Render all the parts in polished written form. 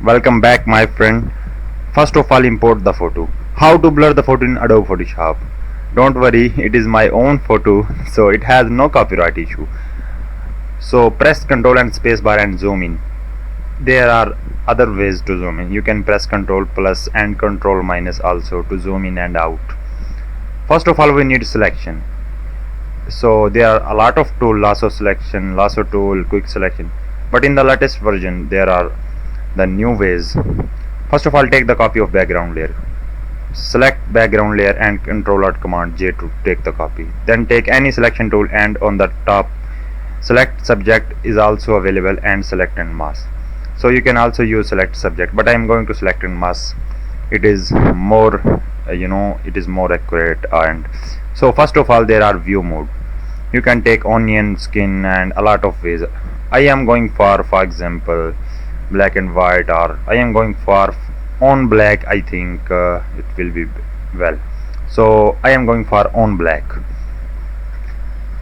Welcome back, my friend. First of all, import the photo. How to blur the photo in Adobe Photoshop? Don't worry, it is my own photo, so it has no copyright issue. So press Ctrl and spacebar and zoom in. There are other ways to zoom in. You can press Ctrl plus and Ctrl minus also to zoom in and out. First of all, we need selection. So there are a lot of tools: lasso selection, lasso tool, quick selection. But in the latest version, there are the new ways. First of all, take the copy of background layer. Select background layer and Ctrl Alt Command J to take the copy. Then take any selection tool and on the top select subject is also available and select and mask. So you can also use select subject, but I am going to select and mask. It is more it is more accurate. And so first of all, there are view mode. You can take onion skin and a lot of ways. I am going for example, black and white, or I am going for on black. I think it will be well, so I am going for on black.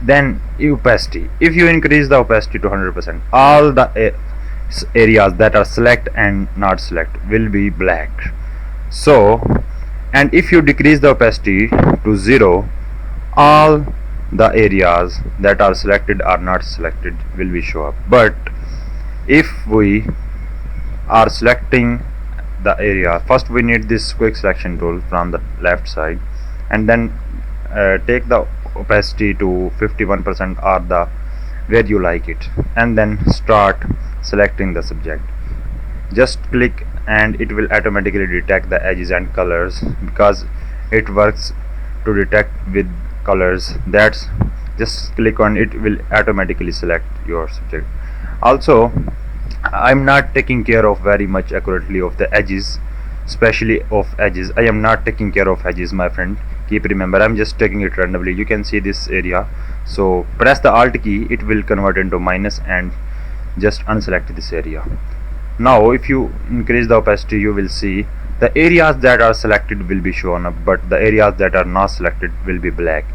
Then opacity, if you increase the opacity to 100%, all the areas that are select and not select will be black. So, and if you decrease the opacity to 0, all the areas that are selected or not selected will be show up. But if we are selecting the area, first we need this quick selection tool from the left side, and then take the opacity to 51% or the where you like it, and then start selecting the subject. Just click and it will automatically detect the edges and colors, because it works to detect with colors. That's just click on it, will automatically select your subject. Also, I'm not taking care of very much accurately of the edges, especially of edges. I am not taking care of edges, my friend. Keep remember, I'm just taking it randomly. You can see this area, so press the alt key, it will convert into minus and just unselect this area. Now if you increase the opacity, you will see the areas that are selected will be shown up, but the areas that are not selected will be black.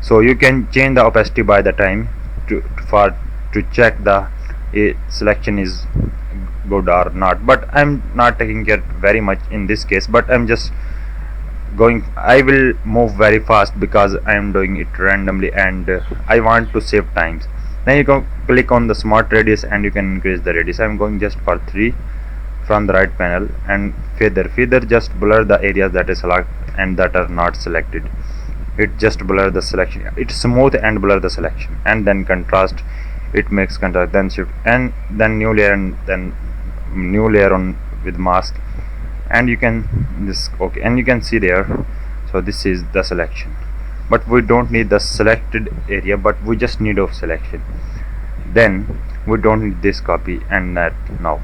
So you can change the opacity by the time to check the selection is good or not. But I'm not taking care very much in this case, but I'm just going, I will move very fast because I am doing it randomly and I want to save times. Then you can click on the smart radius and you can increase the radius. I'm going just for 3 from the right panel. And feather just blur the areas that is select and that are not selected. It just blur the selection, it smooth and blur the selection. And then contrast, it makes contrast, then shift, and then new layer, and then new layer on with mask, and you can this okay, and you can see there. So this is the selection, but we don't need the selected area, but we just need of selection. Then we don't need this copy and that. Now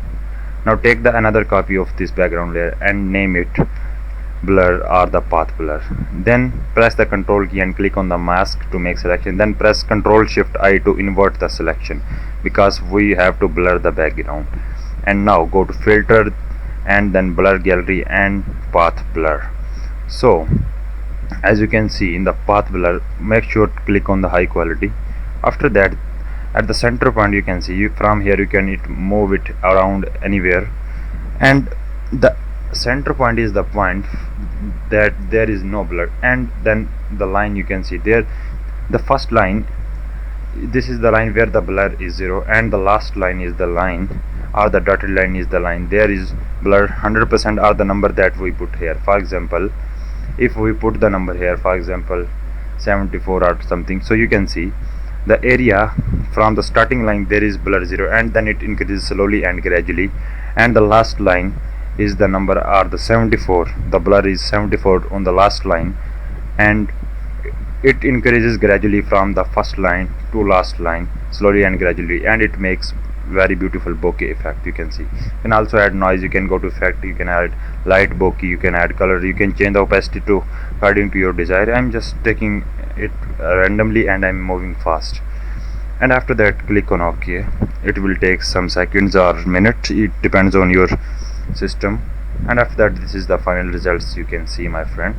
take the another copy of this background layer and name it blur or the path blur. Then press the control key and click on the mask to make selection. Then press Ctrl Shift I to invert the selection, because we have to blur the background. And now go to filter and then blur gallery and path blur. So as you can see in the path blur, make sure to click on the high quality. After that, at the center point, you can see from here you can move it around anywhere, and the center point is the point that there is no blur. And then the line, you can see there, the first line, this is the line where the blur is 0, and the last line is the line, or the dotted line is the line there is blur 100%, or the number that we put here. For example, if we put the number here, for example 74 or something, so you can see the area from the starting line there is blur 0, and then it increases slowly and gradually, and the last line is the number or the 74, the blur is 74 on the last line, and it increases gradually from the first line to last line, slowly and gradually, and it makes very beautiful bokeh effect. You can see, you can also add noise, you can go to effect, you can add light bokeh, you can add color, you can change the opacity to according to your desire. I'm just taking it randomly and I'm moving fast. And after that, click on OK. It will take some seconds or minutes, it depends on your system. And after that, this is the final results you can see, my friend.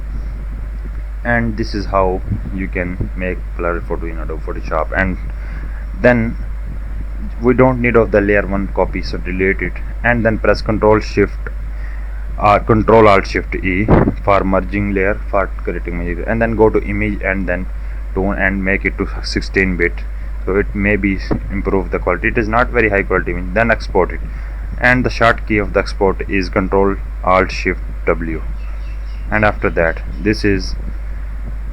And this is how you can make blur photo in Adobe Photoshop. And then we don't need of the layer 1 copy, so delete it, and then press Control Alt Shift E for merging layer, for creating image, and then go to image and then tone and make it to 16-bit, so it may be improve the quality. It is not very high quality image. Then export it, and the short key of the export is Control Alt Shift W, and after that this is,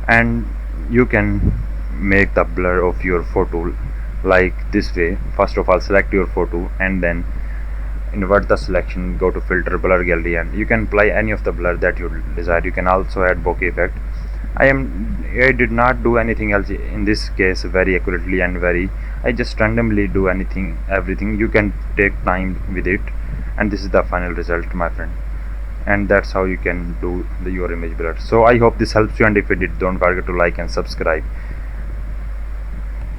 and you can make the blur of your photo like this way. First of all, select your photo and then invert the selection, go to filter, blur gallery, and you can apply any of the blur that you desire. You can also add bokeh effect. I did not do anything else in this case very accurately, and I just randomly do everything. You can take time with it, and this is the final result, my friend. And that's how you can do your image blur. So I hope this helps you, and if it did, don't forget to like and subscribe.